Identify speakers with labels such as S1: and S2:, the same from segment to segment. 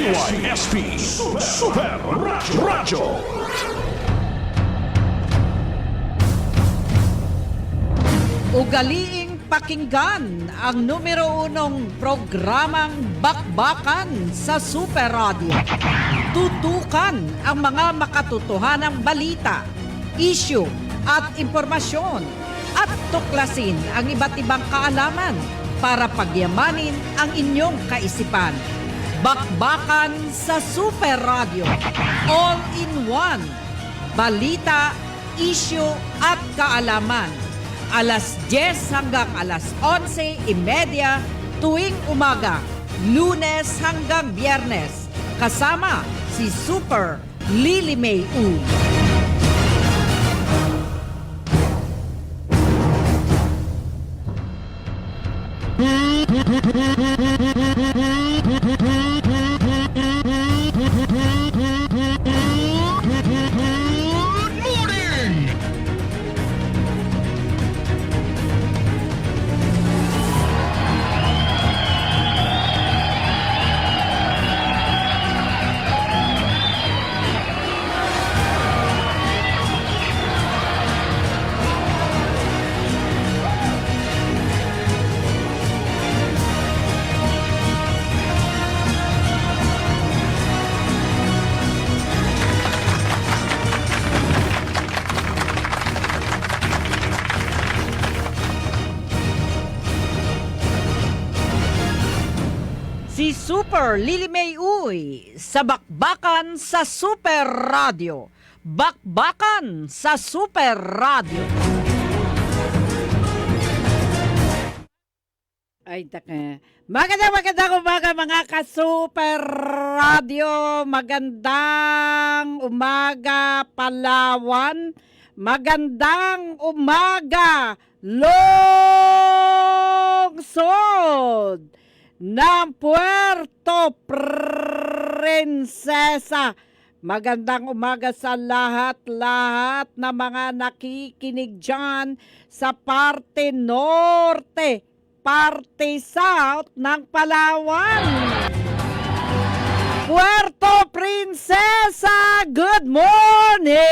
S1: CYSP Super Radyo.
S2: Ugaliing pakinggan ang numero 1 programang Bakbakan sa Super Radio. Tutukan ang mga makatotohanang balita, issue at impormasyon at tuklasin ang iba't ibang kaalaman para pagyamanin ang inyong kaisipan. Bakbakan sa Super Radio. All in one. Balita, issue at kaalaman. Alas 10 hanggang alas 11:30 tuwing umaga, Lunes hanggang Biyernes. Kasama si Super Lily May U. Si Super Lily May Uy sa Bakbakan sa Super Radio. Bakbakan sa Super Radio. Ay, taka. Magandang umaga mga ka-Super Radio. Magandang umaga Palawan. Magandang umaga Lungsod ng Puerto Princesa. Magandang umaga sa lahat-lahat na mga nakikinig dyan sa parte norte, parte south ng Palawan. Puerto Princesa, good morning!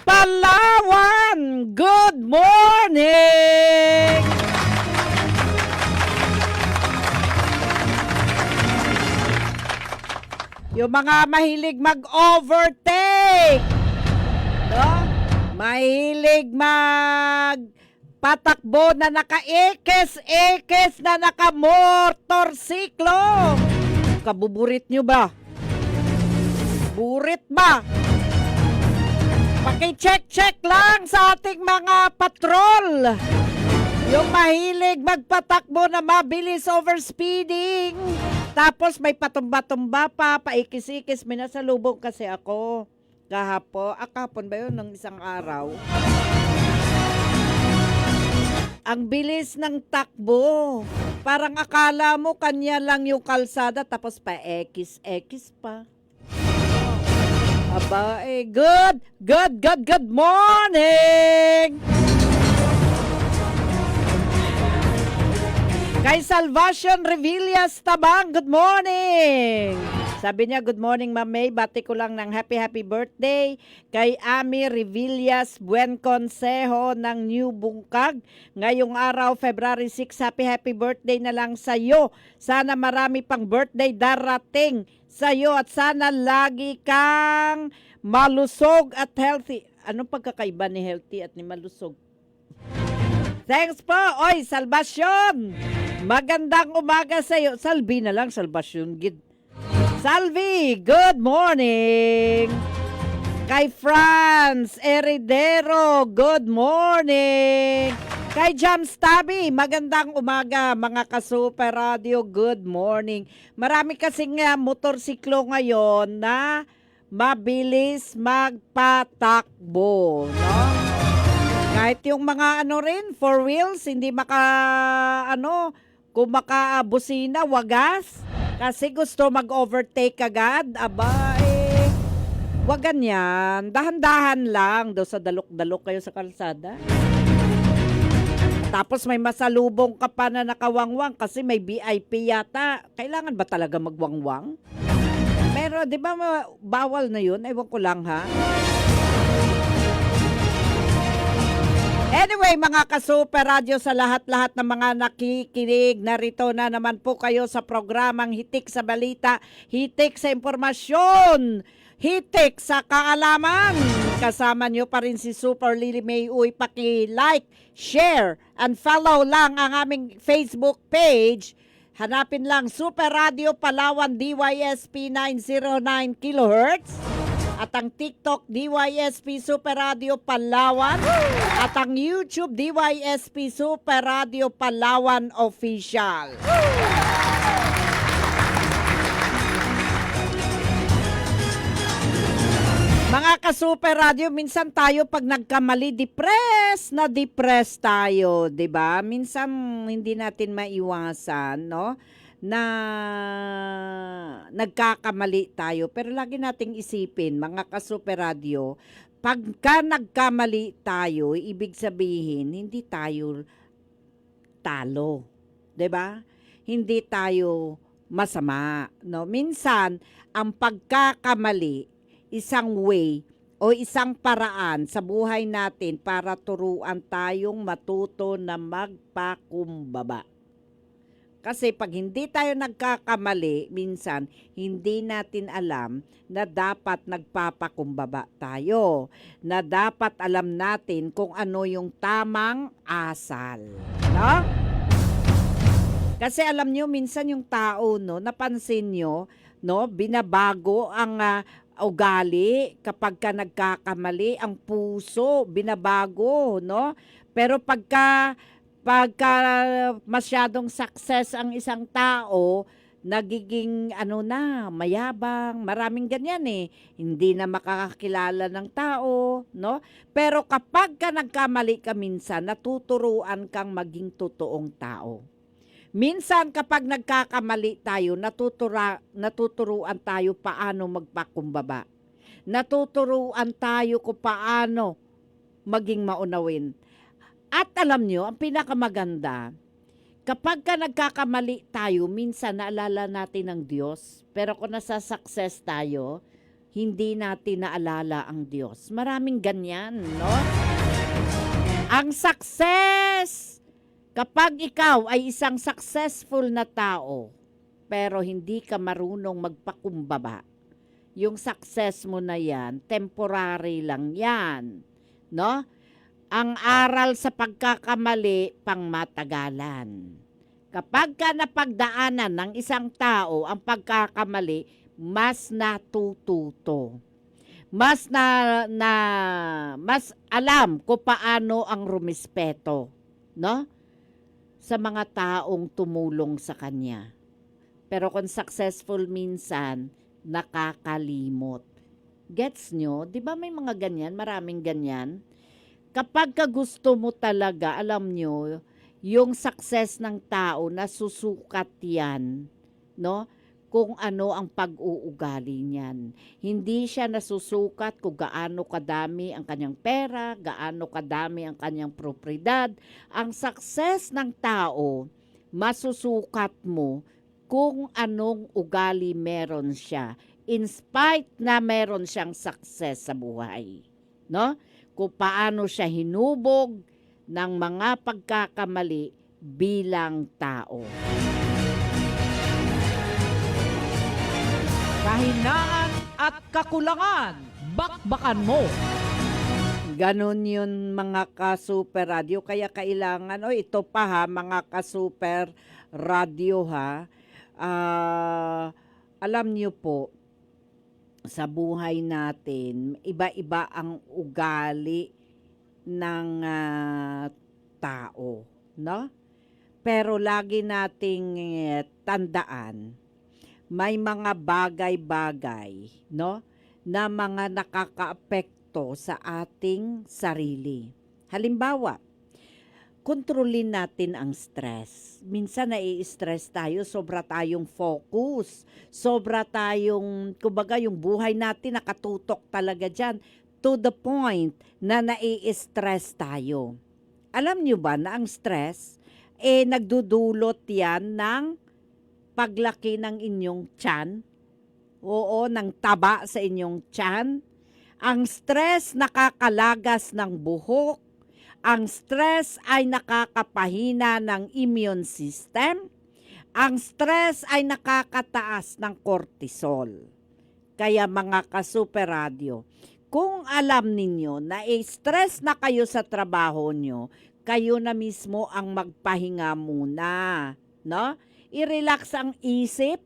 S2: Palawan, good morning! Yung mga mahilig mag-overtake, no? Mahilig magpatakbo na naka-ekes na naka-motorsiklo. Kabuburit nyo ba? Burit ba? Paki-check lang sa ating mga patrol. Yung mahilig magpatakbo na mabilis over speeding. Tapos may patumba-tumba pa, paikis-ikis. May nasalubong kasi ako kahapon ba yun ng isang araw? Ang bilis ng takbo. Parang akala mo kanya lang yung kalsada tapos paikis-ikis pa. Aba, good morning! Kay Salvacion Revillas Tabang, good morning! Sabi niya, good morning Ma'am May, bati ko lang ng happy birthday kay Ami Revillas Buen Consejo ng New Bungkag. Ngayong araw, February 6, happy birthday na lang sa'yo. Sana marami pang birthday darating sa'yo at sana lagi kang malusog at healthy. Anong pagkakaiba ni healthy at ni malusog? Thanks po, oy, Salvacion! Magandang umaga sa iyo. Salvi na lang, Salvacion. Salvi, good morning. Kay Franz Heredero, good morning. Kay Jams Tabi, magandang umaga mga ka-Super Radio, good morning. Marami kasing motorsiklo ngayon na mabilis magpatakbo, no? Kahit yung mga four wheels, hindi kung makabusina, wagas. Kasi gusto mag-overtake agad. Aba, wag ganyan. Dahan-dahan lang daw sa dalok-dalok kayo sa kalsada. Tapos may masalubong ka pa na nakawangwang kasi may VIP yata. Kailangan ba talaga magwangwang? Pero di ba bawal na yun? Ewan ko lang ha. Anyway, mga ka-Super Radio, sa lahat-lahat ng mga nakikinig, narito na naman po kayo sa programang Hitik sa Balita, Hitik sa Impormasyon, Hitik sa Kaalaman. Kasama nyo pa rin si Super Lily May Uy. Paki-like, share, and follow lang ang aming Facebook page. Hanapin lang Super Radio Palawan DYSP 909 kHz. At ang TikTok, DYSP Super Radio Palawan. At ang YouTube, DYSP Super Radio Palawan Official. Mga ka-Super Radio, minsan tayo pag nagkamali, depressed tayo, 'di ba? Minsan hindi natin maiwasan, no? Na nagkakamali tayo. Pero lagi nating isipin, mga ka-Super Radio, pagka nagkamali tayo, ibig sabihin, hindi tayo talo. 'Di ba? Hindi tayo masama, no? Minsan, ang pagkakamali, isang way o isang paraan sa buhay natin para turuan tayong matuto na magpakumbaba. Kasi pag hindi tayo nagkakamali, minsan hindi natin alam na dapat nagpapakumbaba tayo. Na dapat alam natin kung ano yung tamang asal. No? Kasi alam nyo, minsan yung tao, no, napansin nyo, no, binabago ang ugali kapag ka nagkakamali, ang puso, binabago, no? Pero pagka masyadong success ang isang tao, nagiging mayabang, maraming ganyan eh. Hindi na makakakilala ng tao, no? Pero kapag ka nagkamali ka minsan, natuturuan kang maging totoong tao. Minsan kapag nagkakamali tayo, natuturuan tayo paano magpakumbaba. Natuturuan tayo kung paano maging maunawin. At alam nyo, ang pinakamaganda, kapag ka nagkakamali tayo, minsan naalala natin ang Diyos. Pero kung nasa-success tayo, hindi natin naalala ang Diyos. Maraming ganyan, no? Ang success! Kapag ikaw ay isang successful na tao, pero hindi ka marunong magpakumbaba, yung success mo na yan, temporary lang yan, no? Ang aral sa pagkakamali, pangmatagalan. Kapag ka napagdaanan ng isang tao ang pagkakamali, mas natututo. Mas mas alam kung paano ang rumispeto, no? Sa mga taong tumulong sa kanya. Pero kung successful minsan, nakakalimot. Gets nyo? Di ba may mga ganyan? Maraming ganyan. Kapag ka gusto mo talaga, alam nyo, yung success ng tao, nasusukat yan, no? Kung ano ang pag-uugali niyan. Hindi siya nasusukat kung gaano kadami ang kanyang pera, gaano kadami ang kanyang propriedad. Ang success ng tao, masusukat mo kung anong ugali meron siya. In spite na meron siyang success sa buhay. No? Kung paano siya hinubog ng mga pagkakamali bilang tao.
S3: Kahinaan at kakulangan, bakbakan mo.
S2: Ganon yun mga ka-Super Radio. Kaya kailangan, ito pa ha, mga ka-Super Radio ha. Alam niyo po, sa buhay natin, iba-iba ang ugali ng tao, no? Pero lagi nating tandaan, may mga bagay-bagay, no, na mga nakakaapekto sa ating sarili. Halimbawa, kontrolin natin ang stress. Minsan nai-stress tayo, sobra tayong focus, sobra tayong, kumbaga yung buhay natin nakatutok talaga dyan, to the point na nai-stress tayo. Alam nyo ba na ang stress, nagdudulot yan ng paglaki ng inyong tiyan? Oo, ng taba sa inyong tiyan. Ang stress nakakalagas ng buhok. Ang stress ay nakakapahina ng immune system. Ang stress ay nakakataas ng cortisol. Kaya mga ka-Super Radio, kung alam ninyo na stress na kayo sa trabaho nyo, kayo na mismo ang magpahinga muna. No? I-relax ang isip,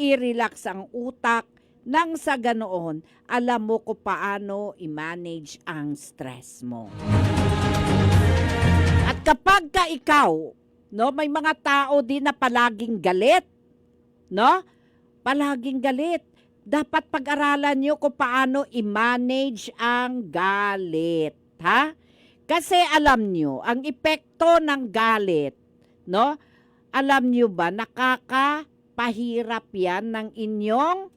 S2: i-relax ang utak, nang sa ganoon, alam mo kung paano i-manage ang stress mo. At kapag ka ikaw, no, may mga tao din na palaging galit, no? Palaging galit. Dapat pag-aralan nyo kung paano i-manage ang galit, ha? Kasi alam nyo, ang epekto ng galit, no? Alam nyo ba, nakakapahirap yan ng inyong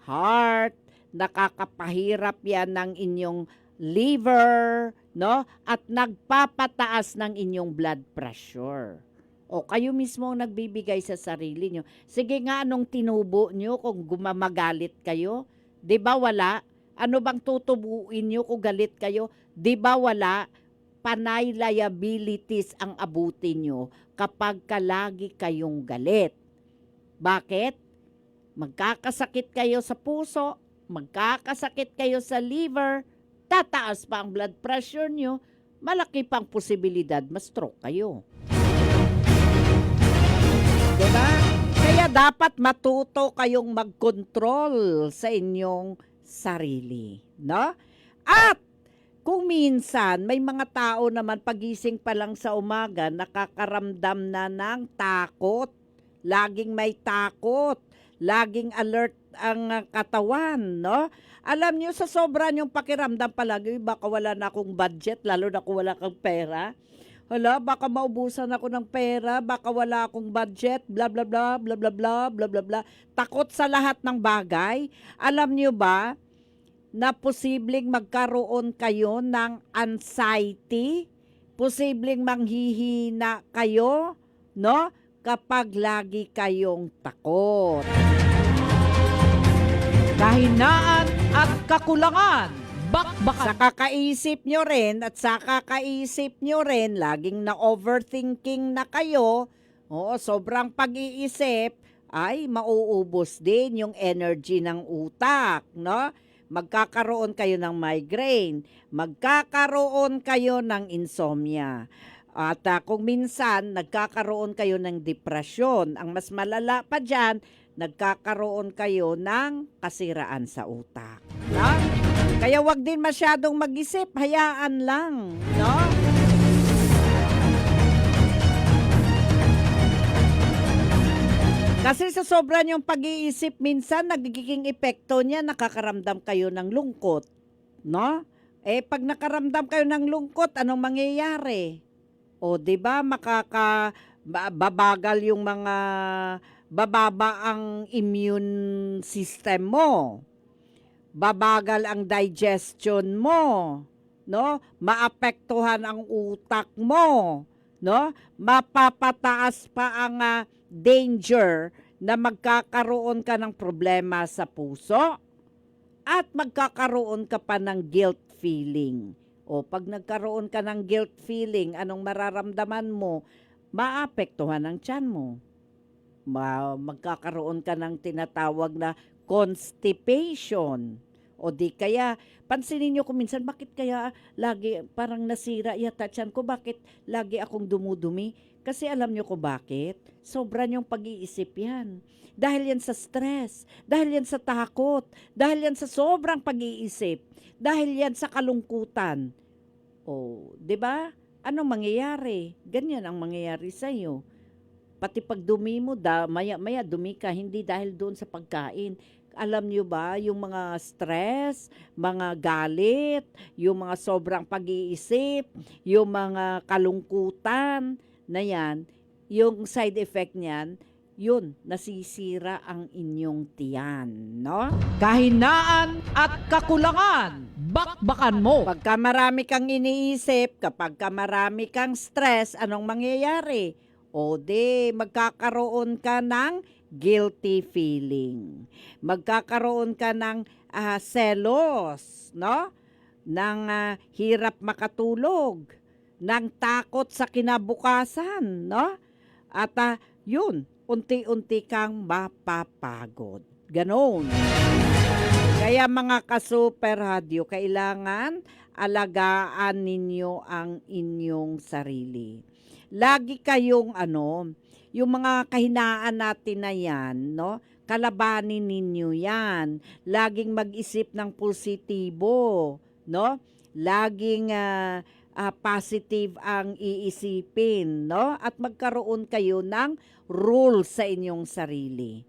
S2: heart, nakakapahirap yan ng inyong liver, no? At nagpapataas ng inyong blood pressure. O kayo mismo ang nagbibigay sa sarili nyo. Sige nga, anong tinubo nyo kung gumamagalit kayo? 'Di ba wala? Ano bang tutubuin nyo kung galit kayo? 'Di ba wala? Panay liabilities ang abutin nyo kapag lagi kayong galit. Bakit? Magkakasakit kayo sa puso, magkakasakit kayo sa liver, tataas pa ang blood pressure nyo, malaki pang posibilidad ma-stroke kayo. Diba? Kaya dapat matuto kayong mag-control sa inyong sarili. No? At kung minsan, may mga tao naman pagising pa lang sa umaga, nakakaramdam na ng takot. Laging may takot. Laging alert ang katawan, no? Alam niyo, sa sobra niyong pakiramdam palagi, baka wala na akong budget, lalo na kung wala kang pera. Hala, baka maubusan ako ng pera, baka wala akong budget, bla bla bla, bla bla bla, bla bla bla. Takot sa lahat ng bagay. Alam niyo ba na posibleng magkaroon kayo ng anxiety? Posibleng manghihina kayo, no? Kapag lagi kayong takot.
S3: Kahinaan at kakulangan, bakbakan.
S2: Sa kakaisip nyo rin at sa kakaisip nyo rin, laging na-overthinking na kayo, sobrang pag-iisip, ay mauubos din yung energy ng utak, no? Magkakaroon kayo ng migraine, magkakaroon kayo ng insomnia. At kung minsan, nagkakaroon kayo ng depresyon. Ang mas malala pa dyan, nagkakaroon kayo ng kasiraan sa utak. No? Kaya wag din masyadong mag-isip, hayaan lang. No? Kasi sa sobra niyong pag-iisip, minsan nagiging epekto niya, nakakaramdam kayo ng lungkot. No? Pag nakaramdam kayo ng lungkot, anong mangyayari? O, 'di ba, babagal yung mga bababa ang immune system mo. Babagal ang digestion mo, no? Maapektuhan ang utak mo, no? Mapapataas pa ang danger na magkakaroon ka ng problema sa puso at magkakaroon ka pa ng guilt feeling. O pag nagkaroon ka ng guilt feeling, anong mararamdaman mo? Maapektuhan ang tiyan mo. Magkakaroon ka ng tinatawag na constipation. O di kaya, pansinin nyo kung minsan, bakit kaya lagi parang nasira yata tiyan ko? Bakit lagi akong dumudumi? Kasi alam nyo ko bakit? Sobra nyong pag-iisip yan. Dahil yan sa stress, dahil yan sa takot, dahil yan sa sobrang pag-iisip, dahil yan sa kalungkutan. O, 'di ba? Anong mangyayari? Ganyan ang mangyayari sa iyo. Pati pag dumi mo, maya dumi ka, hindi dahil doon sa pagkain. Alam niyo ba, yung mga stress, mga galit, yung mga sobrang pag-iisip, yung mga kalungkutan na yan, yung side effect niyan, yun, nasisira ang inyong tiyan, no?
S3: Kahinaan at kakulangan, bakbakan mo.
S2: Pagka marami kang iniisip, kapag ka marami kang stress, anong mangyayari? O di, magkakaroon ka ng guilty feeling. Magkakaroon ka ng selos, no? Ng hirap makatulog, ng takot sa kinabukasan, no? At yun, unti-unti kang mapapagod. Ganon. Kaya mga ka-Super Radio, kailangan alagaan ninyo ang inyong sarili. Lagi kayong yung mga kahinaan natin na yan, no? Kalabanin ninyo yan. Laging mag-isip ng positibo, no? Laging positive ang iisipin, no? At magkaroon kayo ng rules sa inyong sarili.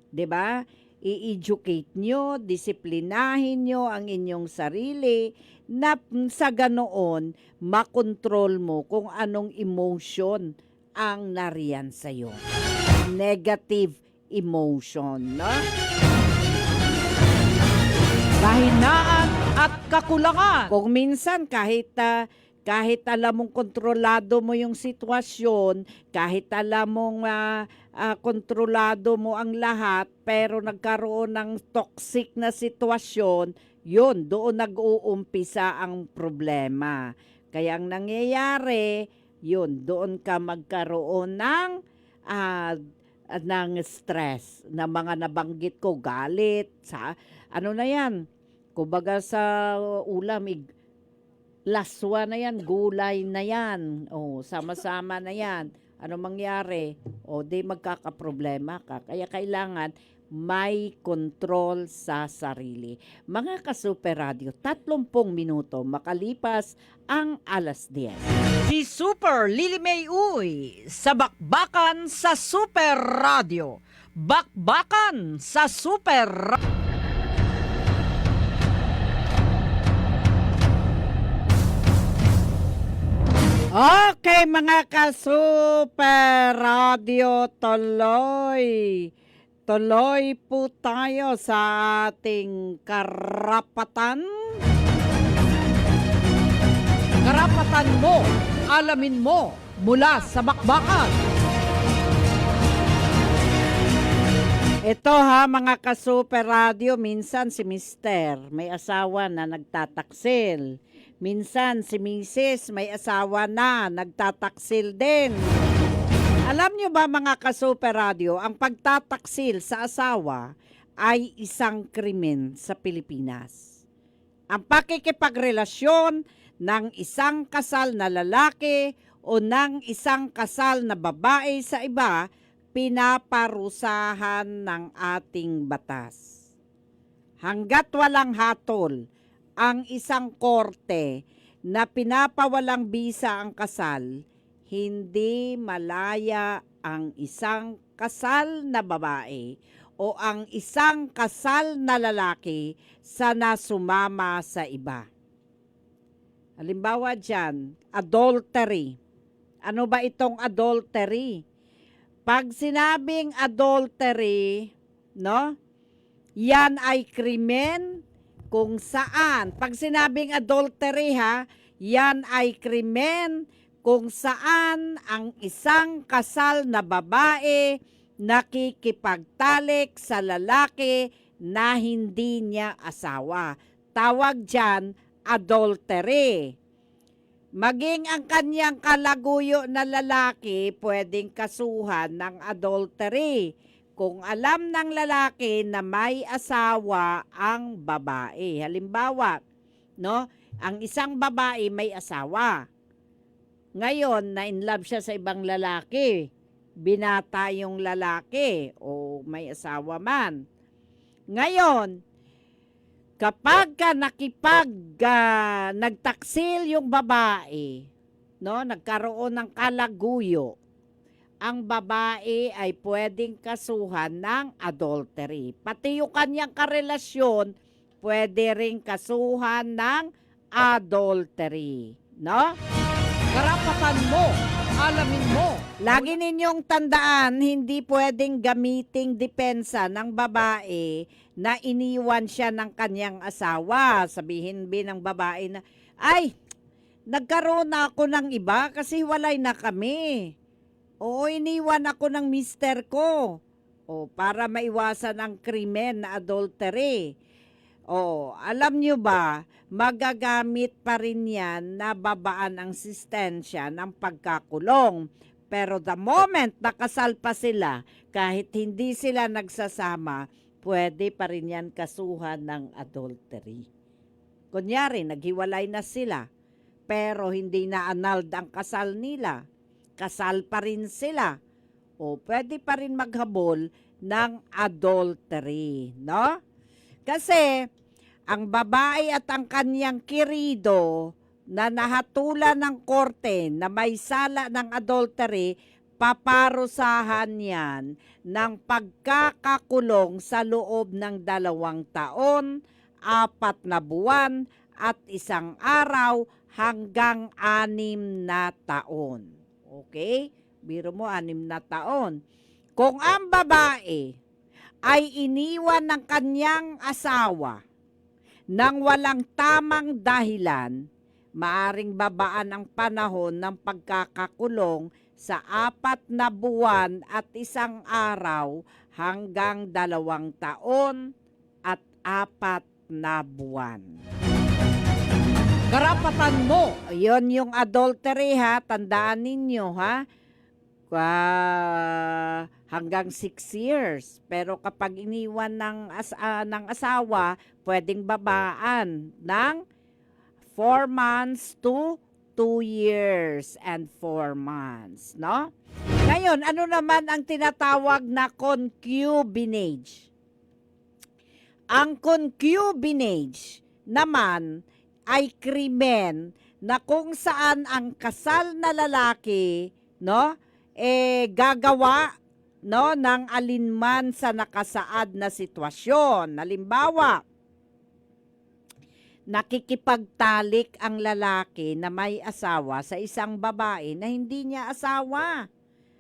S2: 'Di ba? I-educate nyo, disiplinahin nyo ang inyong sarili na sa ganoon makontrol mo kung anong emotion ang nariyan sa'yo. Negative emotion, no?
S3: Kahinaan at kakulangan.
S2: Kung minsan kahit alam mong kontrolado mo yung sitwasyon, kahit alam mong kontrolado mo ang lahat, pero nagkaroon ng toxic na sitwasyon, yun, doon nag-uumpisa ang problema. Kaya ang nangyayari, yun, doon ka magkaroon ng stress na mga nabanggit ko, galit, ano na yan, kumbaga sa ulam, laswa na yan, gulay na yan, sama-sama na yan, ano mangyari? Di magkakaproblema ka. Kaya kailangan may control sa sarili. Mga ka-Super Radio, 30 minuto makalipas ang alas 10.
S3: Si Super Lily May Uy sa Bakbakan sa Super Radio. Bakbakan sa Super Radio.
S2: Okay, mga ka-Super Radio, tuloy po tayo sa ating karapatan.
S3: Karapatan mo, alamin mo mula sa Bakbakan.
S2: Ito mga ka-Super Radio, minsan si Mister may asawa na nagtataksil. Minsan si Mrs. may asawa na nagtataksil din. Alam nyo ba mga ka-Super Radio, ang pagtataksil sa asawa ay isang krimen sa Pilipinas. Ang pakikipagrelasyon ng isang kasal na lalaki o ng isang kasal na babae sa iba, pinaparusahan ng ating batas. Hanggat walang hatol ang isang korte na pinapawalang bisa ang kasal, hindi malaya ang isang kasal na babae o ang isang kasal na lalaki sa nasumama sa iba. Halimbawa dyan, adultery. Ano ba itong adultery? Pag sinabing adultery, no? Yan ay krimen kung saan. Pag sinabing adultery yan ay krimen kung saan ang isang kasal na babae nakikipagtalik sa lalaki na hindi niya asawa. Tawag dyan, adultery. Maging ang kanyang kalaguyo na lalaki pwedeng kasuhan ng adultery kung alam ng lalaki na may asawa ang babae. Halimbawa, no, ang isang babae may asawa. Ngayon, na-inlove siya sa ibang lalaki. Binata yung lalaki o may asawa man. Ngayon, kapag nagtaksil yung babae, no, nagkaroon ng kalaguyo, ang babae ay pwedeng kasuhan ng adultery. Pati yung kanyang karelasyon, pwede ring kasuhan ng adultery. No?
S3: Karapatan mo, alamin mo
S2: Lagi ninyong tandaan, hindi pwedeng gamiting depensa ng babae na iniwan siya ng kanyang asawa. Sabihin ng babae na, ay, nagkaroon na ako ng iba kasi walay na kami. Oo, iniwan ako ng mister ko. O, para maiwasan ang krimen na adultery. O, alam nyo ba, magagamit pa rin yan na babaan ang sistensya ng pagkakulong. Pero the moment nakasal pa sila, kahit hindi sila nagsasama, pwede pa rin yan kasuhan ng adultery. Kunyari, naghiwalay na sila, pero hindi na annulled ang kasal nila. Kasal pa rin sila. O pwede pa rin maghabol ng adultery, no? Kasi ang babae at ang kanyang kirido na nahatulan ng korte na may sala ng adultery, paparusahan yan ng pagkakakulong sa loob ng 2 taon, 4 na buwan, at 1 araw hanggang 6 na taon. Okay? Biro mo, 6 na taon. Kung ang babae ay iniwan ng kanyang asawa nang walang tamang dahilan, maaring babaan ang panahon ng pagkakakulong sa 4 na buwan at 1 araw hanggang 2 taon at 4 na buwan.
S3: Karapatan mo.
S2: Yon yung adultery ha, tandaan ninyo ha. Hanggang 6 years. Pero kapag iniwan ng asawa, pwedeng babaan ng 4 months to 2 years and 4 months, no? Ngayon, ano naman ang tinatawag na concubinage? Ang concubinage naman ay krimen na kung saan ang kasal na lalaki, no, gagawa, no, ng alinman sa nakasaad na sitwasyon. Halimbawa, nakikipagtalik ang lalaki na may asawa sa isang babae na hindi niya asawa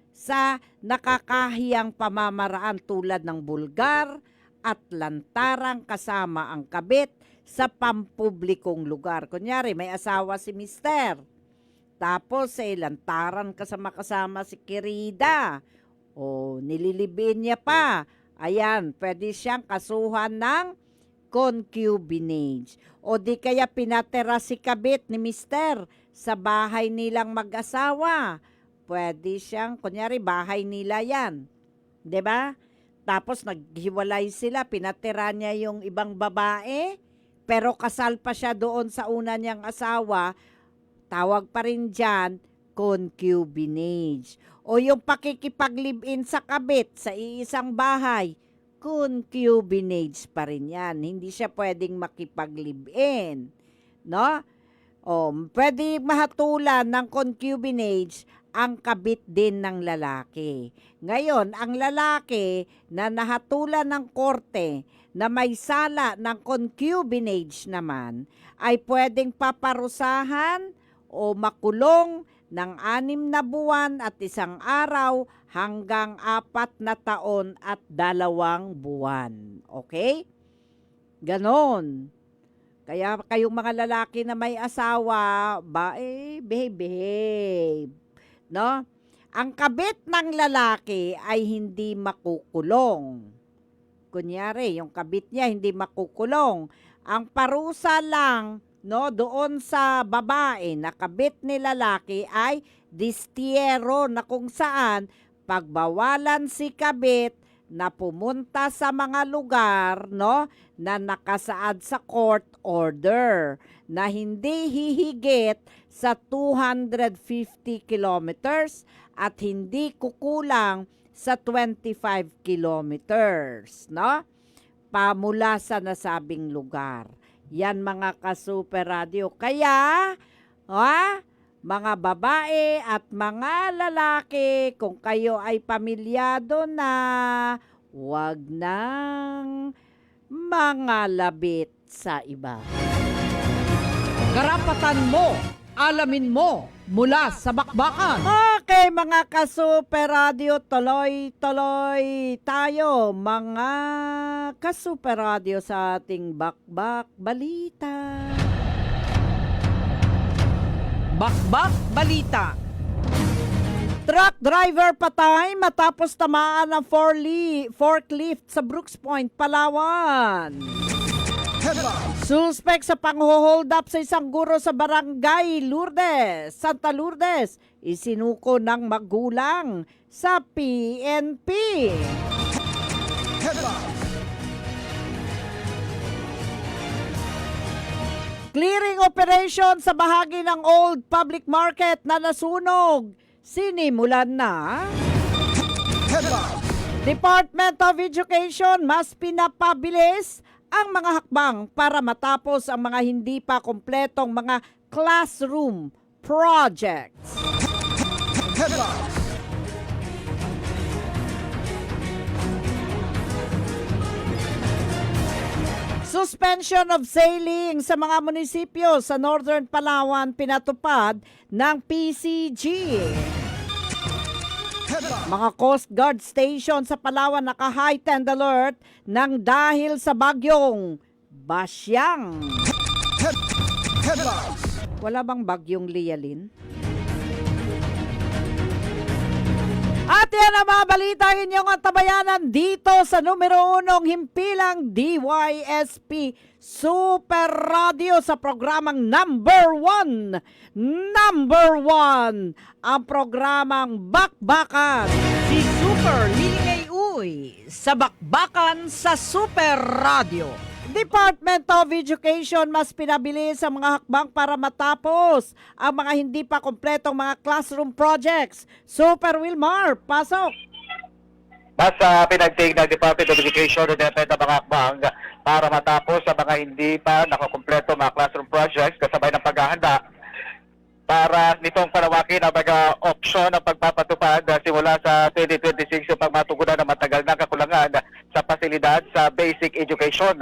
S2: sa nakakahiyang pamamaraan tulad ng bulgar at lantarang kasama ang kabit sa pampublikong lugar. Kunyari, may asawa si mister. Tapos, lantaran kasama si kirida. O, nililibin niya pa. Ayan, pwede siyang kasuhan ng concubinage. O di kaya pinatira si kabit ni mister sa bahay nilang mag-asawa. Pwede siyang, kunyari, bahay nila yan. 'Di ba? Tapos naghiwalay sila, pinatira niya yung ibang babae, pero kasal pa siya doon sa una niyang asawa, tawag pa rin dyan, concubinage. O yung pakikipag-live-in sa kabit sa iisang bahay, concubinage pa rin yan. Hindi siya pwedeng makipag-live-in. No? O, pwede mahatulan ng concubinage ang kabit din ng lalaki. Ngayon, ang lalaki na nahatulan ng korte na may sala ng concubinage naman ay pwedeng paparusahan o makulong ng 6 na buwan at 1 araw hanggang 4 na taon at 2 buwan. Okay? Ganon. Kaya kayong mga lalaki na may asawa, behave. No? Ang kabit ng lalaki ay hindi makukulong. Kunyari, yung kabit niya hindi makukulong. Ang parusa lang, no, doon sa babae na kabit ni lalaki ay distiero, na kung saan pagbawalan si kabit na pumunta sa mga lugar, no, na nakasaad sa court order na hindi hihigit sa 250 kilometers at hindi kukulang sa 25 kilometers, no? Pamula sa nasabing lugar. Yan mga ka-Super Radio. Kaya, mga babae at mga lalaki, kung kayo ay pamilyado na, huwag nang mangalabit sa iba.
S3: Karapatan mo. Alamin mo. mula sa bakbakan.
S2: Okay, mga ka-Super Radio, tuloy-tuloy tayo, mga ka-Super Radio, sa ating bakbak balita.
S3: Bakbak balita.
S2: Truck driver patay matapos tamaan ng forklift sa Brooks Point, Palawan. Suspect sa pang-hold up sa isang guro sa barangay Lourdes, Santa Lourdes, isinuko ng magulang sa PNP. Clearing operation sa bahagi ng Old Public Market na nasunog, sinimulan na. Department of Education mas pinapabilis ang mga hakbang para matapos ang mga hindi pa kompletong mga classroom projects. Suspension of sailing sa mga munisipyo sa Northern Palawan pinatupad ng PCG. Mga Coast Guard station sa Palawan naka-heightened alert nang dahil sa bagyong Basyang. Wala bang bagyong Lialin? At yan ang mga balita inyong tabayanan dito sa numero 1 himpilang DYSP Super Radio sa programang number 1. Ang programang Bakbakan.
S3: Si Super Lily May Uy sa bakbakan sa Super Radio.
S2: Department of Education mas pinabilis ang mga hakbang para matapos ang mga hindi pa kompletong mga classroom projects. Super Wilmar, pasok!
S4: Mas pinagtig ng Department of Education na depend ng mga hakbang para matapos ang mga hindi pa nakakumpleto mga classroom projects kasabay ng paghahanda para nitong palawakin ang mga opsyon ng pagpapatupad simula sa 2026 upang matugunan ng matagal na kakulangan sa pasilidad sa basic education.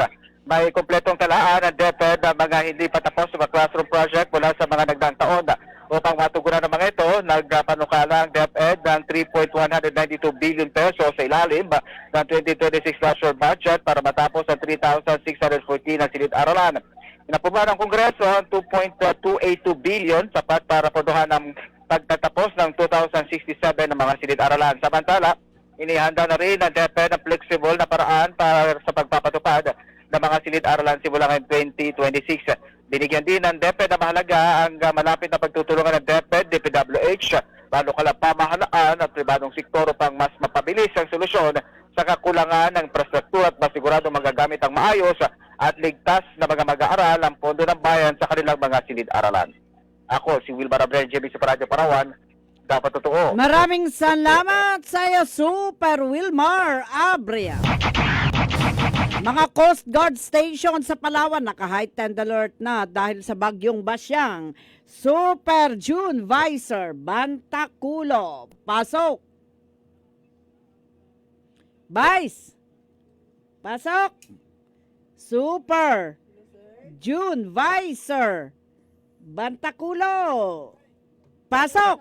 S4: May kumpletong talaan ang DepEd ng mga hindi pa tapos na classroom project mula sa mga nagdaang taon. Upang matugunan ng mga ito, nagpanukala ang DepEd ng 3.192 billion pesos sa ilalim ng 2026 classroom budget para matapos ang 3,614 na silid-aralan. Inaprobahan ng Kongreso ang 2.282 billion sapat para podohan ng pagtatapos ng 2,067 ng mga silid-aralan. Samantala, inihanda na rin ng DepEd ang flexible na paraan para sa pagpapatupad ng mga silid-aralan simula ngayong 2026. Binigyan din ng DepEd na mahalaga ang malapit na pagtutulungan ng DepEd, DPWH, lokal pamahalaan at pribadong sektor upang mas mapabilis ang solusyon sa kakulangan ng infrastruktura at masigurado magagamit ang maayos at ligtas na mga mag-aaral ang pondo ng bayan sa kanilang mga silid-aralan. Ako, si Wilmar Abreu, JB sa Radyo Parawan, dapat totoo.
S2: Maraming salamat sa iyo, Super Wilmar Abrea. Mga Coast Guard station sa Palawan naka-heightened alert na dahil sa bagyong Basyang. Super June Visor Bantaculo, pasok. Vice, pasok. Super June Visor Bantaculo, pasok.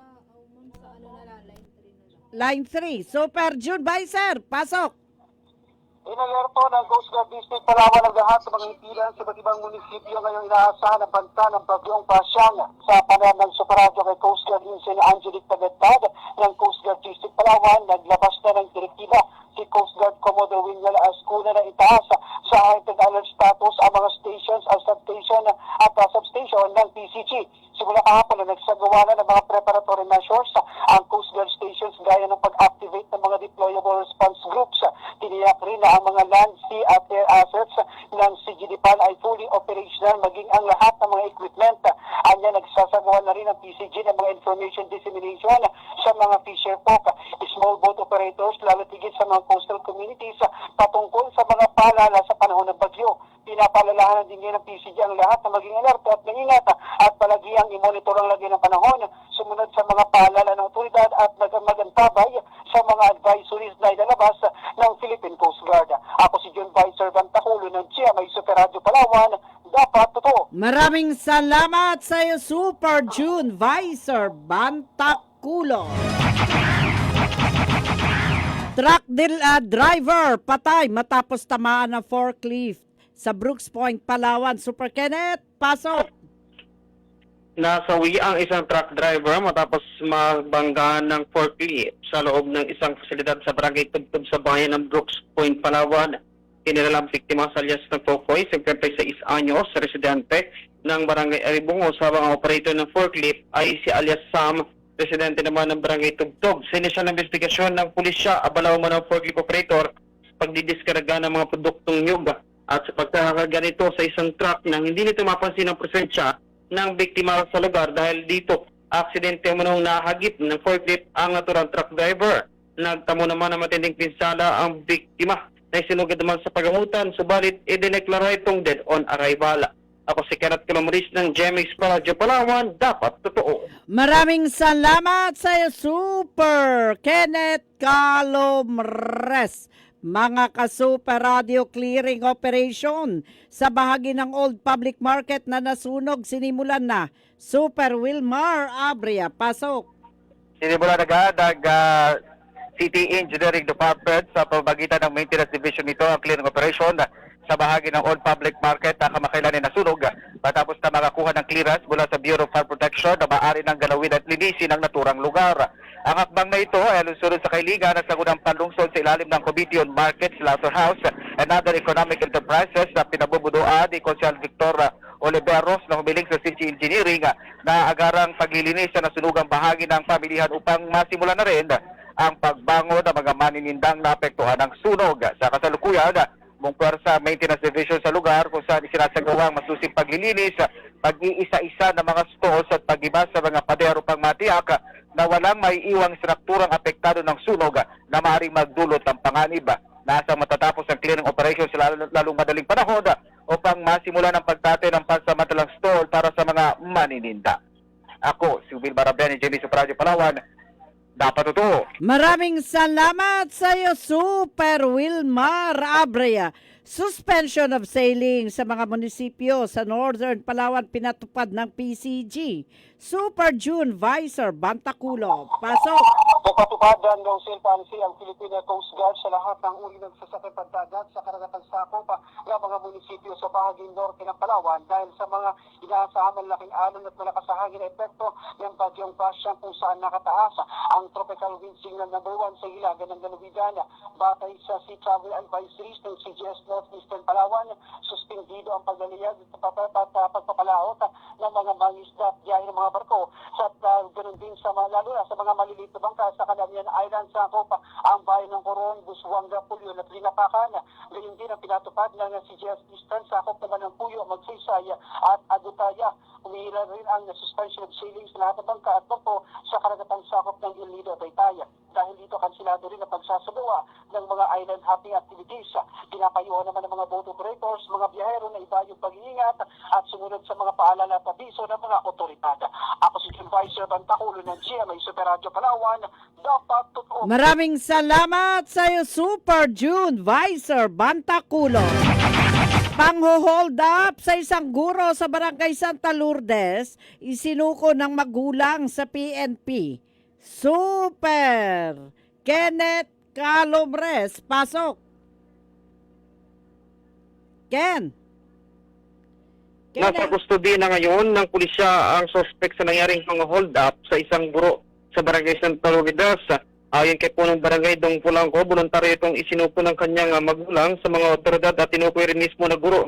S2: Line 3, Super June Visor, pasok.
S5: Inalerto ng Coast Guard District Palawan ang lahat sa mga himpilan sa iba't ibang munisipyo ngayong inaasahan ang banta ng bagyong Basyang. Sa panayam ng Superadyo kay Coast Guard Ensign Angelic Tagatad ng Coast Guard District Palawan, naglabas na ng direktiba si Coast Guard Commodore William Ascuna na itaas sa heightened alert status ang mga stations at substation ng PCG. Simula kahapon na nagsagawa na ng mga preparatory measures ang Coast Guard stations gaya ng pag-activate ng mga deployable response groups. Tiniyak rin na ang mga land, sea at air assets ng CGDPAN ay fully operational maging ang lahat ng mga equipment. Anya nagsasagawa na rin ang PCG ng mga information dissemination sa mga fisher folk, small boat operators, lalo tigit sa mga coastal communities patungkol sa mga paalala sa panahon ng bagyo. Pinapalalahanan din ngayon ng PCG ang lahat na maging alerto at maingat at palagi ang i-monitor ang lagay ng panahon sumunod sa mga paalala ng otoridad at magantabay sa mga advisories na ilalabas ng Philippine Coast Guard. Ako si John Visor Bantaculo ng GMA Super Radio Palawan, dapat totoo.
S2: Maraming salamat sa iyo, Super June Visor Bantakulo. Driver patay matapos tamaan ng forklift sa Brooks Point, Palawan. Super Kenneth, pasok.
S6: Nasawi ang isang truck driver matapos magbanggaan ng forklift sa loob ng isang fasilidad sa barangay Tubtub sa bayan ng Brooks Point, Palawan. Kinilalang biktima sa alias ng Popoy, 56 anyos, residente ng barangay Aribungo. Sa mga operator ng forklift ay si alias Sam, residente naman ng barangay Tubtub. Sa inisyal na investigasyon ng pulisya, abalaw man ang forklift operator pagdidiskarga ng mga produktong nyug at sa pagkakarga nito sa isang truck nang hindi nito mapansin ang presensya ng biktima sa lugar. Dahil dito, aksidente manong nahagip ng forklift ang naturang truck driver. Nagtamo naman ng matinding pinsala ang biktima na isinugod naman sa pagamutan, subalit idineklara itong dead on arrival. Ako si Kenneth Calomaris ng GMX Paradyo, Palawan, dapat totoo.
S2: Maraming salamat sa iyo, Super Kenneth Calomres. Mga ka-Super Radio Clearing Operation sa bahagi ng Old Public Market na nasunog, sinimulan na. Super Wilmar Abria, pasok.
S4: Sinimulan agad ang City Engineering Department sa pamamagitan ng Maintenance Division nito ang clearing operation sa bahagi ng Old Public Market na kamakailan na nasunog matapos na makakuha ng clearance mula sa Bureau of Fire Protection na maaari ng galawin at linisin ang naturang lugar. Ang hakbang na ito ay alunsod sa kailigan at sagunang panlungsod sa ilalim ng Committee on Markets, Slaughterhouse and Other Economic Enterprises na pinabubudoan ni Consul Victor Oliveros na humiling sa City Engineering na agarang paglilinis sa nasunugang bahagi ng pamilihan upang masimulan na rin ang pagbangon ng mga maninindang naapektuhan ng sunog. Sa kasalukuyan, mungkwer Maintenance Division sa lugar kung saan isinasagawa ang masusing paglilinis, pag-iisa-isa ng mga stores at pag-iba sa mga pader upang matiyak na walang maiiwang strukturang apektado ng sunog na maaaring magdulot ng panganib. Nasa matatapos ang clearing operation sa lalong madaling panahon upang masimulan ang pagtate ng pansamantalang store para sa mga manininda. Ako, si Will Barabian, GMX Paradyo, Palawan, dapat totoo.
S2: Maraming salamat sa iyo, Super Wilmar Abrea. Suspension of sailing sa mga munisipyo sa Northern Palawan pinatupad ng PCG. Super June Visor Bantakulo, pasok.
S5: Nagpatupadan ng silpansi ang Philippine Coast Guard sa lahat ng uri ng sasakyan pandagat sa karagatan sakop ng mga munisipyo sa bahaging norte ng Palawan dahil sa mga inaasahan ng laking alon at malakas na hangin na epekto ng bagyong Basyang kung saan nakataas ang tropical wind signal number 1 sa hilaga ng Dalubigan. Batay sa Sea Travel Advisories ng CGS Northeastern Palawan, suspendido ang paglaliyag at pagpapalaot ng mga mangisda at biyahe ng mga barko at ganoon din sa lalo na sa mga maliliit na bangka sa Calamian Island, sakop ang bayan ng Coron, Busuanga, Puyo at Linapakan. Gayun din ang pinatupad ng CGS Eastern, sakop naman ng Puyo, Magsaysay at Agutaya. Umihila rin ang suspension of sailing sa lahat ng bangka at barko sa karagatang sakop ng El Nido at Taytay. Dahil dito kansilado rin ang pagsasagawa ng mga island hopping activities. Pinapayuhan naman ng mga boat operators, mga biyahero na iba yung pag-iingat at sumunod sa mga paalala at abiso ng mga otoridad. Ako si Jim Vicer Bantakulo ng GMA Super Radio Palawan, dapat totoo.
S2: Maraming salamat sa iyo, Super June Visor Bantakulo. Pangho-hold up sa isang guro sa Barangay Santa Lourdes, isinuko ng magulang sa PNP. Super Kenneth Calomres, pasok. Ken.
S6: Nasa kustodiya na ngayon ng pulisya ang suspect sa nangyaring pang-hold up sa isang guro sa Barangay Santa Lourdes. Ayon kay punong barangay Dong Pulangco, voluntaryo itong isinuko ng kanyang magulang sa mga otoridad at tinukoy rin mismo ng guro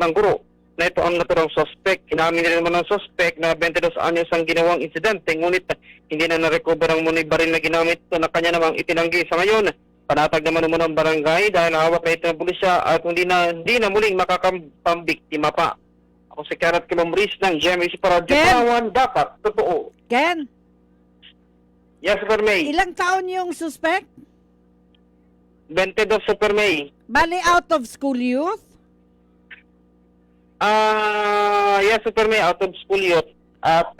S6: na ito ang naturang suspect. Inamin rin naman ng suspect na 22 anyos ang ginawang insidente, ngunit hindi na na-recover ang munay baril na ginamit na kanya namang itinanggi sa ngayon. Panatag naman ng barangay dahil hawak na ito ng pulisya at hindi na muling makakampambiktima pa. Ako si Kenneth Calomaris ng GMA Paradyo, Palawan, dapat totoo.
S2: Ken,
S6: Yes, Super May.
S2: ilang taon yung suspect?
S6: 22, Super May.
S2: Bali out of school youth?
S6: Yes, Super May, out of school youth at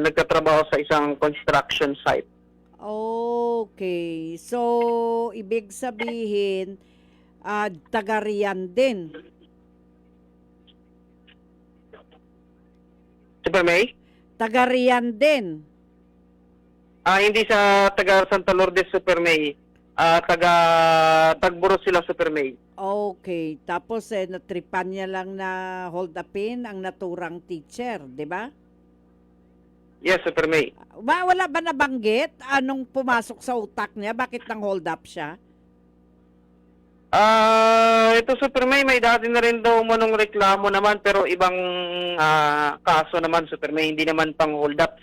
S6: nagtatrabaho sa isang construction site.
S2: Okay. So, ibig sabihin, taga riyan din.
S6: Super May?
S2: Taga riyan din.
S6: Hindi sa taga Santa Lourdes, Super May. Taga Tagburos sila, Super May.
S2: Okay. Tapos natripan niya lang na hold upin ang naturang teacher, di ba?
S6: Yes, Super May.
S2: Wala ba nabanggit anong pumasok sa utak niya? Bakit nang hold up siya?
S6: Ito Super May dati na rin daw manong reklamo naman pero ibang kaso naman, Super May. Hindi naman pang hold up.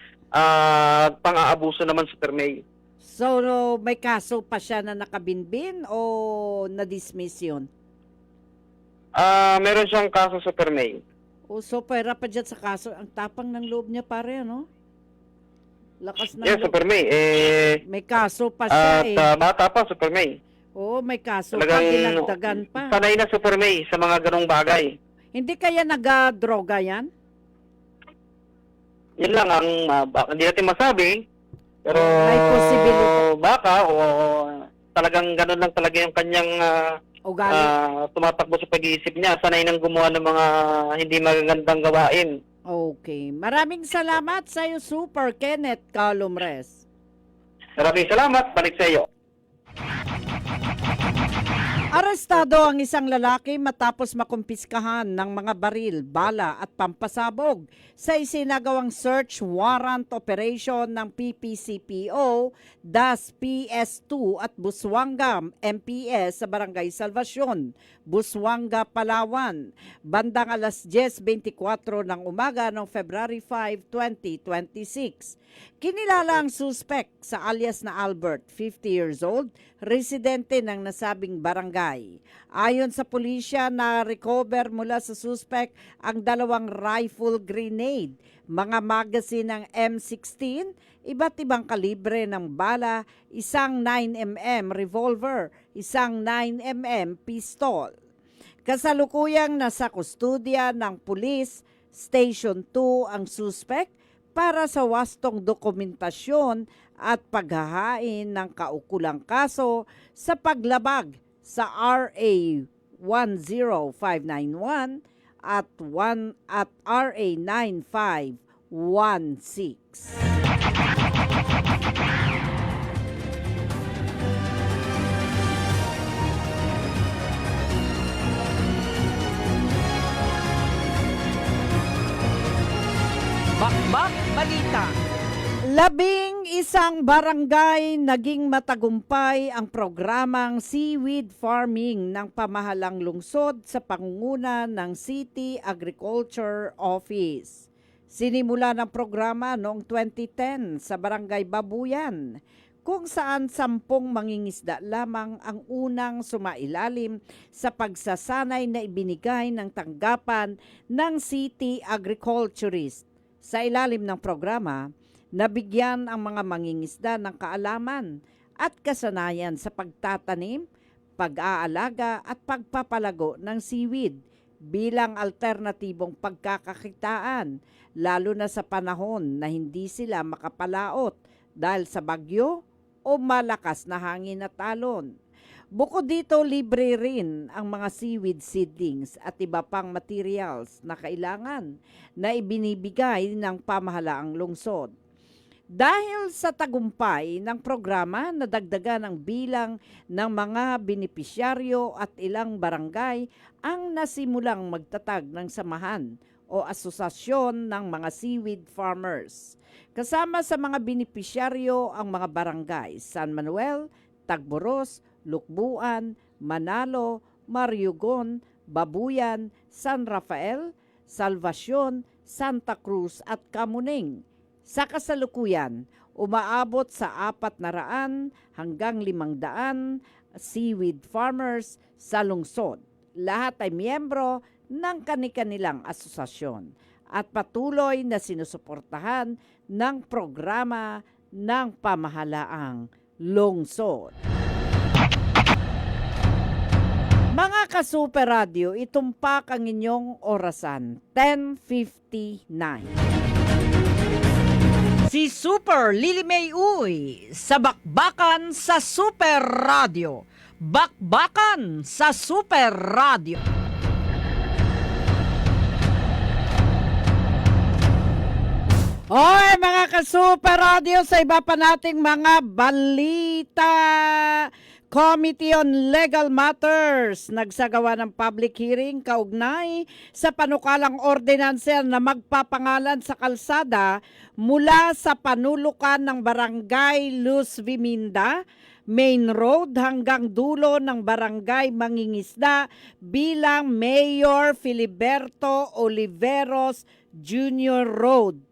S6: Pang-aabuso naman, Super May.
S2: So, may kaso pa siya na nakabinbin o na-dismiss yun?
S6: Meron siyang kaso, Super May.
S2: O so, pera pa dyan sa kaso. Ang tapang ng loob niya pare, ano? Lakas ng
S6: Yes,
S2: loob.
S6: Super May.
S2: May kaso pa siya
S6: At bata pa, Super May.
S2: Oo, may kaso pa,
S6: Talagang
S2: dinagdagan pa.
S6: sanay na, Super May, sa mga ganong bagay.
S2: Hindi kaya nag-droga yan?
S6: Yun lang ang hindi natin masabi. Pero
S2: May posibilidad.
S6: baka o talagang ganun lang talaga yung kanyang
S2: Ugali.
S6: tumatakbo sa pag-iisip niya. Sanay nang gumawa ng mga hindi magagandang gawain.
S2: Okay. Maraming salamat sa iyo, Super Kenneth Calumres.
S6: Maraming salamat. Balik sa iyo.
S2: Arestado ang isang lalaki matapos makumpiskahan ng mga baril, bala at pampasabog sa isinagawang search warrant operation ng PPCPO, DAS PS2 at Busuanga MPS sa Barangay Salvacion, Busuanga, Palawan, bandang alas 10:24 ng umaga noong February 5, 2026. Kinilala ang suspect sa alias na Albert, 50 years old, residente ng nasabing barangay. Ayon sa pulisya, na-recover mula sa suspect ang 2 rifle grenade, mga magazine ng M16, iba't ibang kalibre ng bala, isang 9mm revolver, isang 9mm pistol. Kasalukuyang nasa kustodya ng pulis, Station 2 ang suspect para sa wastong dokumentasyon at paghahain ng kaukulang kaso sa paglabag sa RA 10591 at RA 9516.
S3: Bakbak Balita.
S2: 11 barangay naging matagumpay ang programang seaweed farming ng pamahalang lungsod sa pangunguna ng City Agriculture Office. Sinimula ng programa noong 2010 sa Barangay Babuyan, kung saan 10 mangingisda lamang ang unang sumailalim sa pagsasanay na ibinigay ng tanggapan ng City Agriculturist. Sa ilalim ng programa, nabigyan ang mga mangingisda ng kaalaman at kasanayan sa pagtatanim, pag-aalaga at pagpapalago ng seaweed bilang alternatibong pagkakakitaan, lalo na sa panahon na hindi sila makapalaot dahil sa bagyo o malakas na hangin at alon. Bukod dito, libre rin ang mga seaweed seedlings at iba pang materials na kailangan na ibinibigay ng pamahalaang lungsod. Dahil sa tagumpay ng programa, nadagdagan ang bilang ng mga benepisyaryo at ilang barangay ang nasimulang magtatag ng samahan o asosasyon ng mga seaweed farmers. Kasama sa mga benepisyaryo ang mga barangay San Manuel, Tagboros, Lukbuan, Manalo, Mariugon, Babuyan, San Rafael, Salvacion, Santa Cruz at Camuning. Sa kasalukuyan, umaabot sa 400 hanggang 500 seaweed farmers sa lungsod. Lahat ay miyembro ng kani-kanilang asosasyon at patuloy na sinusuportahan ng programa ng pamahalaang lungsod. Mga ka-Super Radio, itumpak ang inyong orasan, 10:59.
S3: Si Super Lily May Uy sa Bakbakan sa Super Radio. Bakbakan sa Super Radio.
S2: Oy, mga ka-Super Radio, sa iba pa nating mga balita. Committee on Legal Matters nagsagawa ng public hearing kaugnay sa panukalang ordinansa na magpapangalan sa kalsada mula sa panulukan ng Barangay Luz Viminda, Main Road hanggang dulo ng Barangay Mangingisda bilang Mayor Filiberto Oliveros Jr. Road.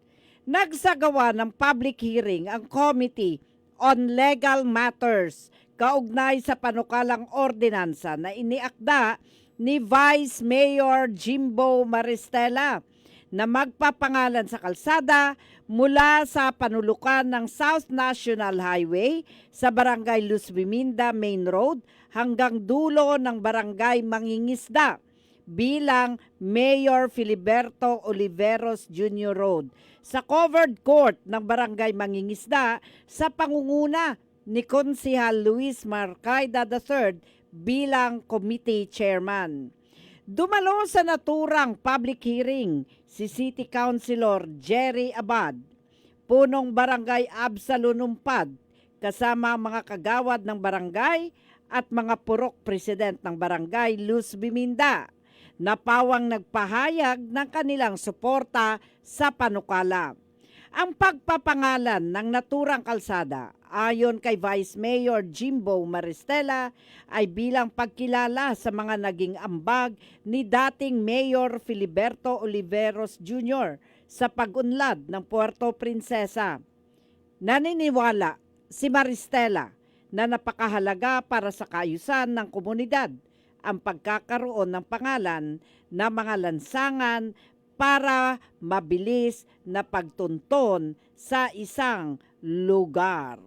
S2: Nagsagawa ng public hearing ang Committee on Legal Matters kaugnay sa panukalang ordinansa na iniakda ni Vice Mayor Jimbo Maristela na magpapangalan sa kalsada mula sa panulukan ng South National Highway sa Barangay Luz Viminda Main Road hanggang dulo ng Barangay Mangingisda bilang Mayor Filiberto Oliveros Jr. Road sa covered court ng Barangay Mangingisda sa pangunguna ni Konsehal Luis Marcaida III bilang committee chairman. Dumalo sa naturang public hearing si City Councilor Jerry Abad, punong Barangay Absalunumpad, kasama ang mga kagawad ng barangay at mga purok president ng Barangay Luz Viminda na pawang nagpahayag ng kanilang suporta sa panukala. Ang pagpapangalan ng naturang kalsada ayon kay Vice Mayor Jimbo Maristela ay bilang pagkilala sa mga naging ambag ni dating Mayor Filiberto Oliveros Jr. sa pag-unlad ng Puerto Princesa. Naniniwala si Maristela na napakahalaga para sa kaayusan ng komunidad ang pagkakaroon ng pangalan na mga lansangan para mabilis na pagtunton sa isang lugar.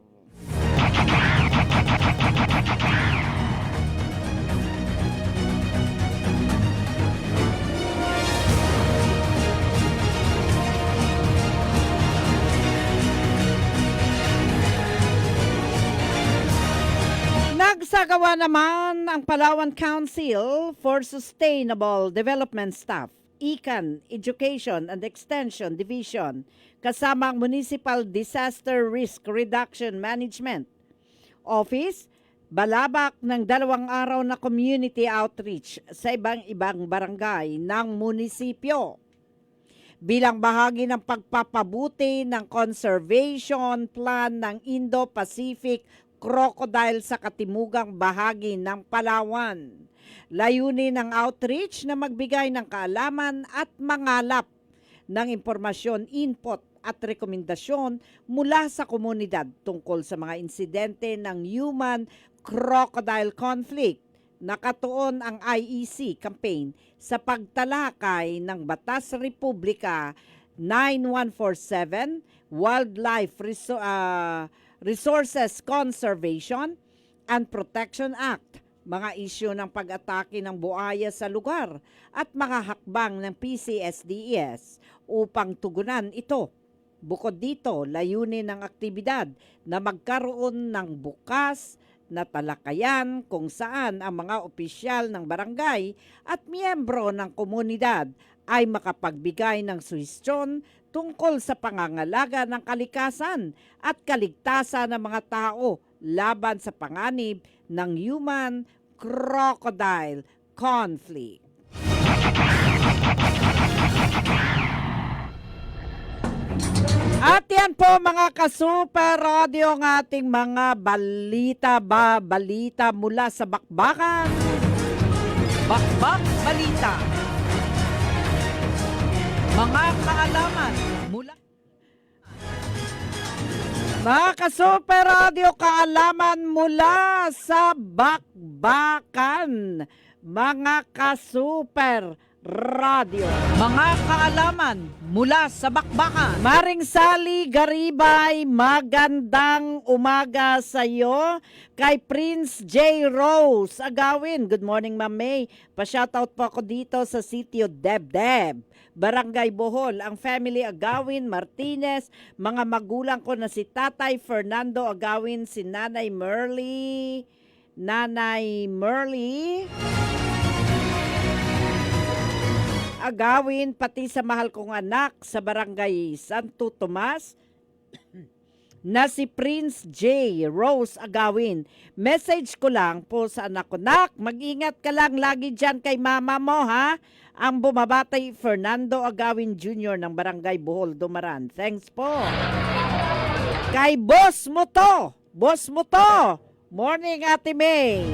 S2: Nagsagawa naman ang Palawan Council for Sustainable Development Staff, ICAN, Education and Extension Division, kasama ang Municipal Disaster Risk Reduction Management Office, balabak ng 2 araw na community outreach sa ibang barangay ng munisipyo. Bilang bahagi ng pagpapabuti ng conservation plan ng Indo-Pacific crocodile sa katimugang bahagi ng Palawan. Layunin ng outreach na magbigay ng kaalaman at mangalap ng impormasyon, input at rekomendasyon mula sa komunidad tungkol sa mga insidente ng human-crocodile conflict. Nakatuon ang IEC campaign sa pagtalakay ng Batas Republika 9147, Wildlife Resources Conservation and Protection Act, mga isyu ng pag-atake ng buaya sa lugar at mga hakbang ng PCSDES upang tugunan ito. Bukod dito, layunin ng aktibidad na magkaroon ng bukas na talakayan kung saan ang mga opisyal ng barangay at miyembro ng komunidad ay makapagbigay ng suhestyon tungkol sa pangangalaga ng kalikasan at kaligtasan ng mga tao laban sa panganib ng human-crocodile conflict. At yan po mga ka-Super Radio ng ating mga balita mula sa bakbakan.
S3: Bakbak Balita. Mga kaalaman mula
S2: Mga ka-Super Radio, kaalaman mula sa bakbakan. Mga ka-Super Radio.
S3: mga kaalaman mula sa bakbakan.
S2: Maring Sally Garibay, magandang umaga sa iyo. Kay Prince J. Rose Agawin, good morning Ma'am May. Pa-shoutout po ako dito sa sitio Debdeb, Barangay Bohol. Ang family Agawin Martinez, mga magulang ko na si Tatay Fernando Agawin, si Nanay Merly, Agawin, pati sa mahal kong anak sa barangay Santo Tomas, na si Prince J. Rose Agawin. Message ko lang po sa anak ko, Nak, mag-ingat ka lang lagi dyan kay mama mo, ha? Ang bumabatay, Fernando Agawin Jr. ng Barangay Bohol, Dumaran. Thanks po. Kay boss mo to. Boss mo to. Morning, Ate May.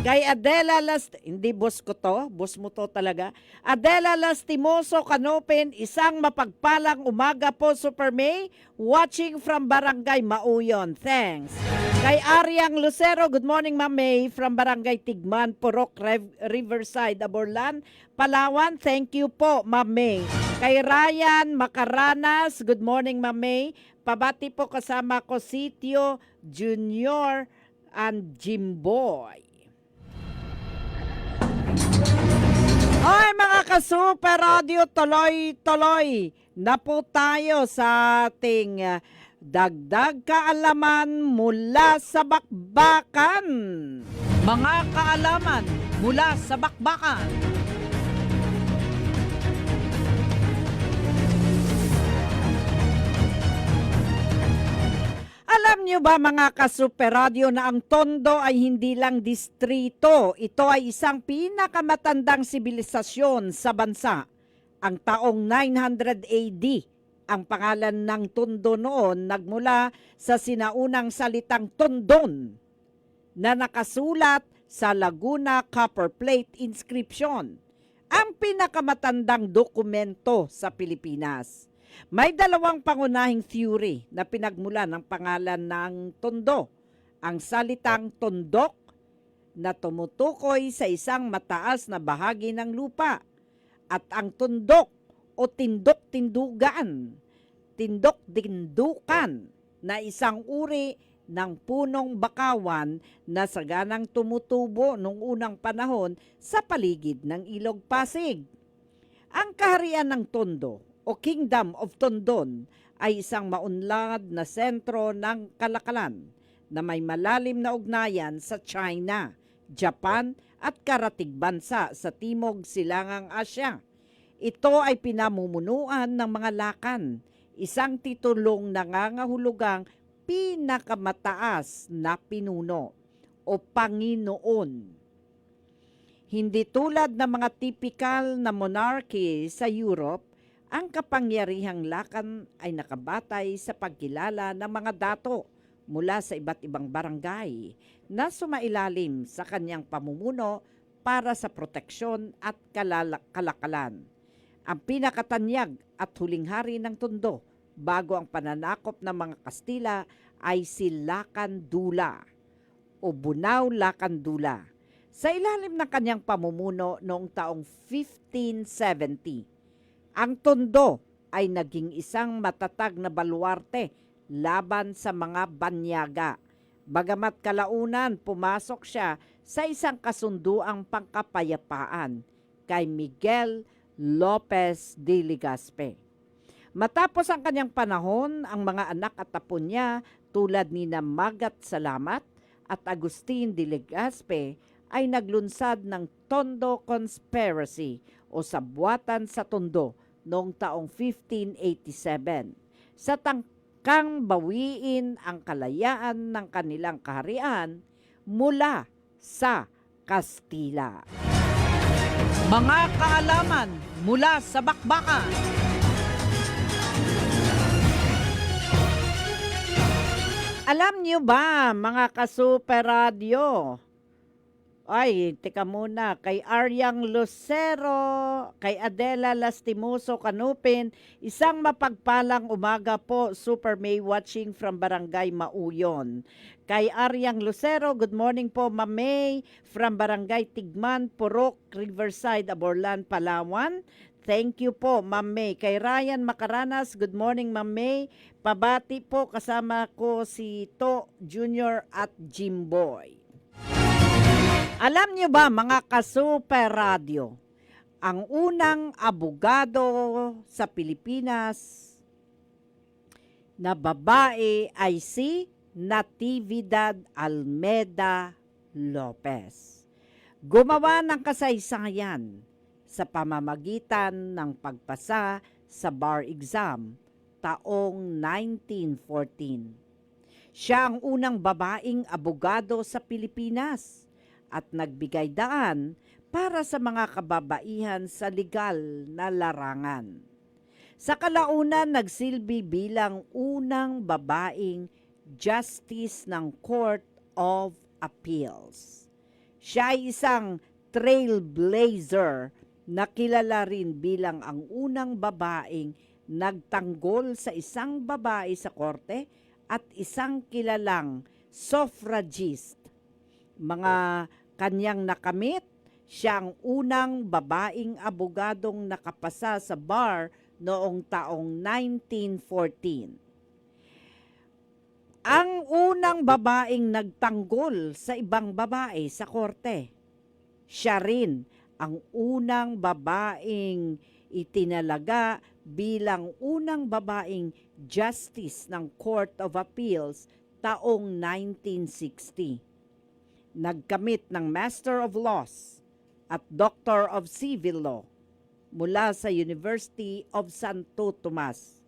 S2: Kay Adela hindi boss ko to, boss mo to talaga. Adela Lastimoso Canopin, isang mapagpalang umaga po, Super May, watching from Barangay Mauyon. Thanks. Kay Ariang Lucero, good morning Ma'am May, from Barangay Tigman, Purok, Riverside, Aborlan, Palawan. Thank you po, Ma'am May. Kay Ryan Macaranas, good morning Ma'am May. Pabati po kasama ko Sitio Junior and Jimboy. Ay mga ka-Super Radio, tuloy-tuloy na po tayo sa ating dagdag kaalaman mula sa bakbakan.
S3: Mga kaalaman mula sa bakbakan.
S2: Alam niyo ba mga ka-Super Radio na ang Tondo ay hindi lang distrito, ito ay isang pinakamatandang sibilisasyon sa bansa. Ang taong 900 AD, ang pangalan ng Tondo noon nagmula sa sinaunang salitang Tondon na nakasulat sa Laguna Copper Plate inscription, ang pinakamatandang dokumento sa Pilipinas. May dalawang pangunahing theory na pinagmula ng pangalan ng Tondo. Ang salitang tondok na tumutukoy sa isang mataas na bahagi ng lupa at ang tundok o tindok-tindugan, tindok-dindukan na isang uri ng punong bakawan na saganang tumutubo noong unang panahon sa paligid ng Ilog Pasig. Ang kaharian ng Tondo o Kingdom of Tondon ay isang maunlad na sentro ng kalakalan na may malalim na ugnayan sa China, Japan at karatig bansa sa Timog Silangang Asya. Ito ay pinamumunuan ng mga Lakan, isang titulong nangangahulugang pinakamataas na pinuno o Panginoon. Hindi tulad ng mga typical na monarchy sa Europe, ang kapangyarihang Lakan ay nakabatay sa pagkilala ng mga dato mula sa iba't ibang barangay na sumailalim sa kanyang pamumuno para sa proteksyon at kalakalan. Ang pinakatanyag at huling hari ng Tondo bago ang pananakop ng mga Kastila ay si Lakan Dula o Bunao Lakan Dula. Sa ilalim ng kanyang pamumuno noong taong 1570, ang Tondo ay naging isang matatag na baluarte laban sa mga banyaga. Bagamat kalaunan pumasok siya sa isang kasunduang pangkapayapaan kay Miguel Lopez de Legazpi. Matapos ang kanyang panahon, ang mga anak at apo niya tulad ni Magat Salamat at Agustin de Legazpi ay naglunsad ng Tondo Conspiracy o Sabwatan sa Tondo noong taong 1587 sa tangkang bawiin ang kalayaan ng kanilang kaharian mula sa Kastila.
S3: Mga kaalaman mula sa bakbakan.
S2: Alam niyo ba mga ka-Super Radio? Ay, teka muna, kay Aryang Lucero, kay Adela Lastimoso Canupin, isang mapagpalang umaga po, Super May watching from Barangay Mauyon. Kay Aryang Lucero, good morning po, Ma'am May, from Barangay Tigman, Purok, Riverside, Aborlan, Palawan. Thank you po, Ma'am May. Kay Ryan Macaranas, good morning, Ma'am May. Pabati po, kasama ko si To Junior at Jimboy. Alam niyo ba mga ka-Super Radio, ang unang abogado sa Pilipinas na babae ay si Natividad Almeida Lopez. Gumawa ng kasaysayan sa pamamagitan ng pagpasa sa bar exam taong 1914. Siya ang unang babaeng abogado sa Pilipinas at nagbigay daan para sa mga kababaihan sa legal na larangan. Sa kalaunan, nagsilbi bilang unang babaeng justice ng Court of Appeals. Siya ay isang trailblazer na kilala rin bilang ang unang babaeng nagtanggol sa isang babae sa korte at isang kilalang suffragist. Mga kanyang nakamit, siya ang unang babaeng abogadong nakapasa sa bar noong taong 1914. Ang unang babaeng nagtanggol sa ibang babae sa korte. Siya rin ang unang babaeng itinalaga bilang unang babaeng justice ng Court of Appeals taong 1960. Nagkamit ng Master of Laws at Doctor of Civil Law mula sa University of Santo Tomas.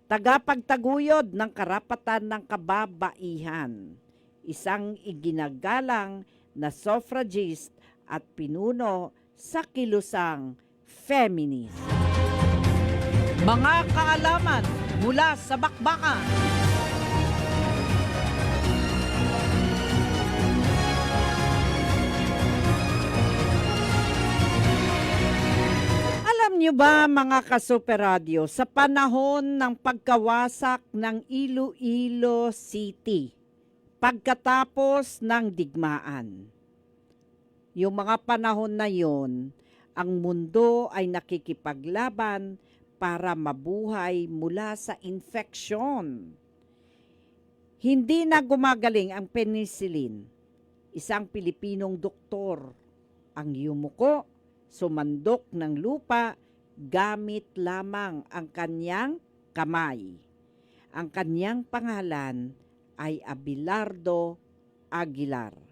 S2: Tagapagtaguyod ng karapatan ng kababaihan, isang iginagalang na suffragist at pinuno sa kilusang feminist.
S3: Mga kaalaman mula sa bakbakan.
S2: Alam niyo ba mga ka-Super Radio, sa panahon ng pagkawasak ng Iloilo City, pagkatapos ng digmaan, yung mga panahon na yon, ang mundo ay nakikipaglaban para mabuhay mula sa infeksyon. Hindi na gumagaling ang penicillin. Isang Pilipinong doktor ang yumuko, sumandok ng lupa gamit lamang ang kanyang kamay. Ang kanyang pangalan ay Abelardo Aguilar.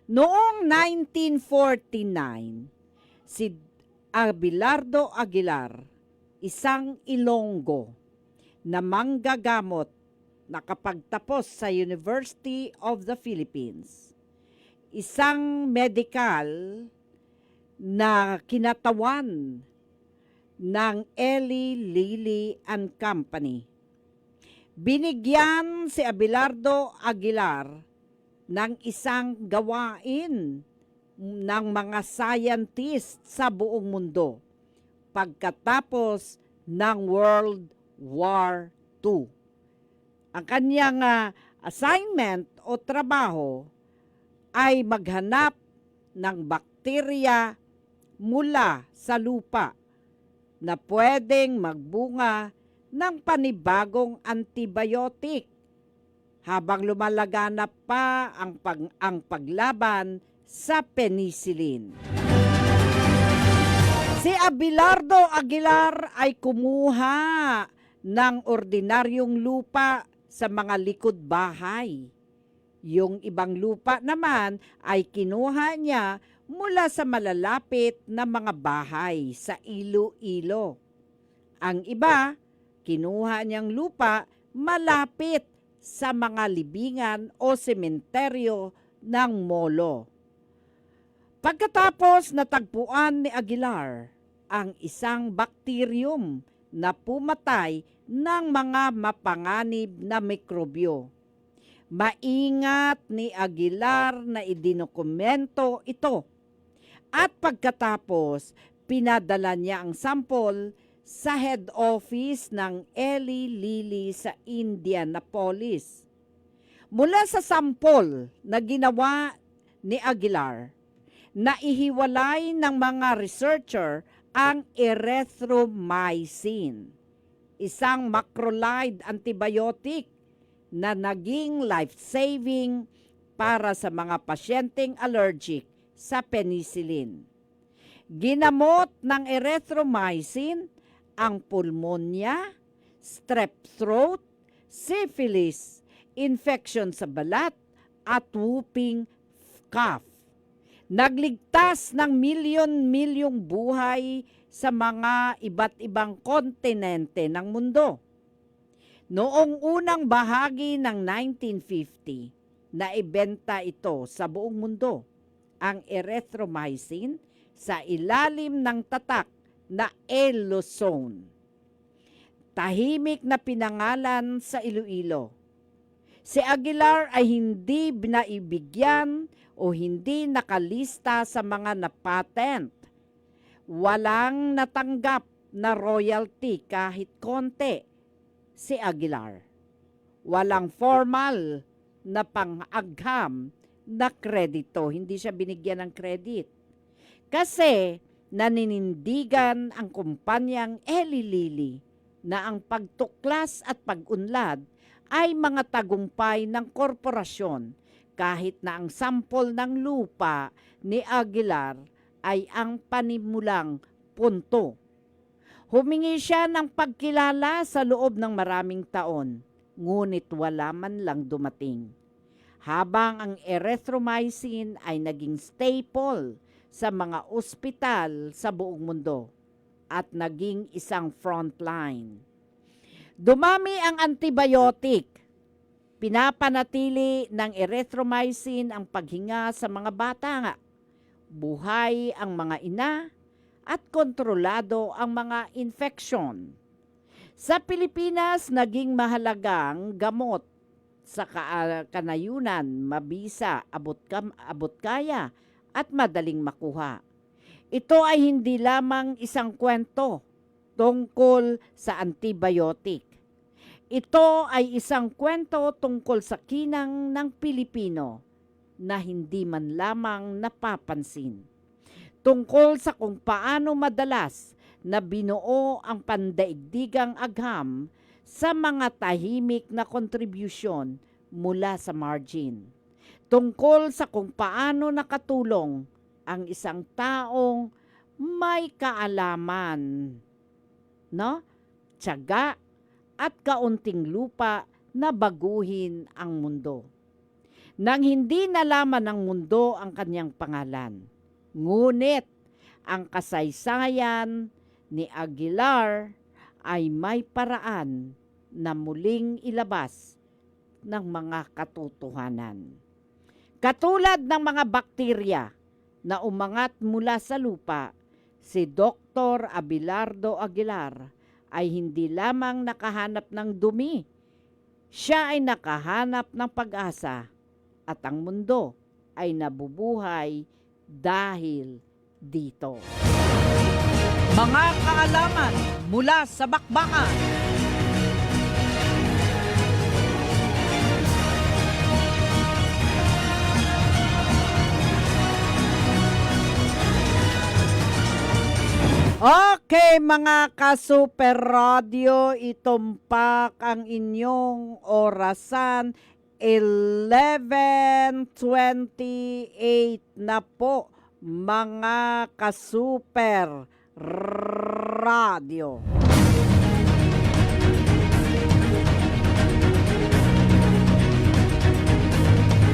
S2: Noong 1949, si Abelardo Aguilar, isang Ilonggo na manggagamot nakapagtapos sa University of the Philippines, isang medical na kinatawan ng Eli Lilly and Company. Binigyan si Abelardo Aguilar ng isang gawain ng mga scientist sa buong mundo pagkatapos ng World War II. Ang kanyang assignment o trabaho ay maghanap ng bakterya mula sa lupa na pwedeng magbunga ng panibagong antibiotic habang lumalaganap pa ang paglaban sa penicillin. Si Abelardo Aguilar ay kumuha ng ordinaryong lupa sa mga likod bahay. Yung ibang lupa naman ay kinuha niya mula sa malalapit na mga bahay sa Iloilo. Ang iba, kinuha niyang lupa malapit sa mga libingan o sementeryo ng Molo. Pagkatapos natagpuan ni Aguilar ang isang bakteryum na pumatay ng mga mapanganib na mikrobyo. Maingat ni Aguilar na idinokumento ito at pagkatapos pinadala niya ang sample sa head office ng Eli Lilly sa Indianapolis. Mula sa sample na ginawa ni Aguilar, naihiwalay ng mga researcher ang erythromycin, isang macrolide antibiotic na naging life-saving para sa mga pasyenteng allergic sa penicillin. Ginamot ng erythromycin ang pulmonya, strep throat, syphilis, infection sa balat, at whooping cough. Nagligtas ng milyon-milyong buhay sa mga iba't ibang kontinente ng mundo. Noong unang bahagi ng 1950, naibenta ito sa buong mundo ang erythromycin sa ilalim ng tatak na Elozone. Tahimik na pinangalan sa Iloilo. Si Aguilar ay hindi binaibigyan o hindi nakalista sa mga na-patent. Walang natanggap na royalty kahit konti si Aguilar. Walang formal na pang-agham na kredito. Hindi siya binigyan ng credit. Kasi naninindigan ang kumpanyang Eli Lilly na ang pagtuklas at pag-unlad ay mga tagumpay ng korporasyon kahit na ang sampol ng lupa ni Aguilar ay ang panimulang punto. Humingi siya ng pagkilala sa loob ng maraming taon, ngunit wala man lang dumating. Habang ang erythromycin ay naging staple sa mga ospital sa buong mundo at naging isang frontline. Dumami ang antibiotic. Pinapanatili ng erythromycin ang paghinga sa mga bata nga. Buhay ang mga ina at kontrolado ang mga infeksyon. Sa Pilipinas, naging mahalagang gamot sa kanayunan, mabisa, abot kaya at madaling makuha. Ito ay hindi lamang isang kwento tungkol sa antibiotic. Ito ay isang kwento tungkol sa kinang ng Pilipino na hindi man lamang napapansin. Tungkol sa kung paano madalas na binuo ang pandaigdigang agham sa mga tahimik na kontribusyon mula sa margin. Tungkol sa kung paano nakatulong ang isang taong may kaalaman, tiyaga at kaunting lupa na baguhin ang mundo. Nang hindi nalaman ng mundo ang kanyang pangalan, ngunit ang kasaysayan ni Aguilar ay may paraan na muling ilabas ng mga katotohanan. Katulad ng mga bakterya na umangat mula sa lupa, si Dr. Abelardo Aguilar ay hindi lamang nakahanap ng dumi. Siya ay nakahanap ng pag-asa at ang mundo ay nabubuhay dahil dito.
S3: Mga kaalaman mula sa bakbakan.
S2: Okay, mga ka-Super Radio, itumpak ang inyong orasan. 11:28 na po, mga ka-Super Radio.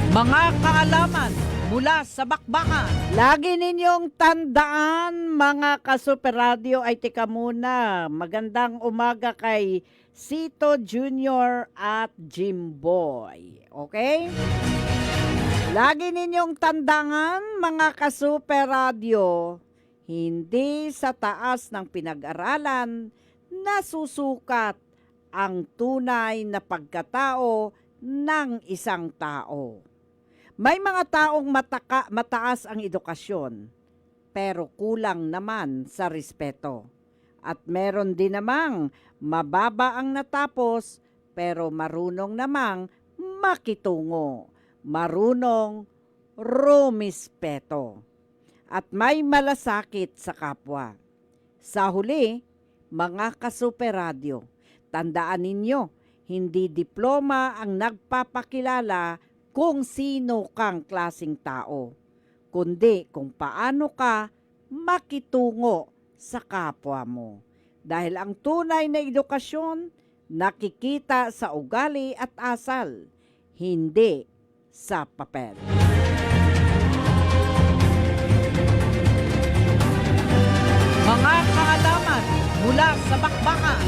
S3: Mga kaalaman mula sa bakbakan.
S2: Lagi ninyong tandaan, mga ka-Super Radio, ay tika muna. Magandang umaga kay Sito Junior at Jimboy. Okay? Lagi ninyong tandaan, mga ka-Super Radio, hindi sa taas ng pinag-aralan nasusukat ang tunay na pagkatao ng isang tao. May mga taong mataas ang edukasyon, pero kulang naman sa respeto. At meron din namang mababa ang natapos, pero marunong namang makitungo, marunong rumispeto. At may malasakit sa kapwa. Sa huli, mga ka-Super Radio, tandaan ninyo, hindi diploma ang nagpapakilala kung sino kang klaseng tao, kundi kung paano ka makitungo sa kapwa mo. Dahil ang tunay na edukasyon nakikita sa ugali at asal, hindi sa papel.
S3: Bakbakan.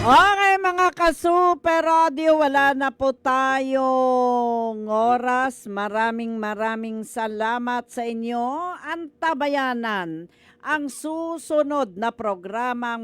S2: Okay mga ka-Super Radio, wala na po tayong oras. Maraming salamat sa inyo. Antabayanan ang susunod na programang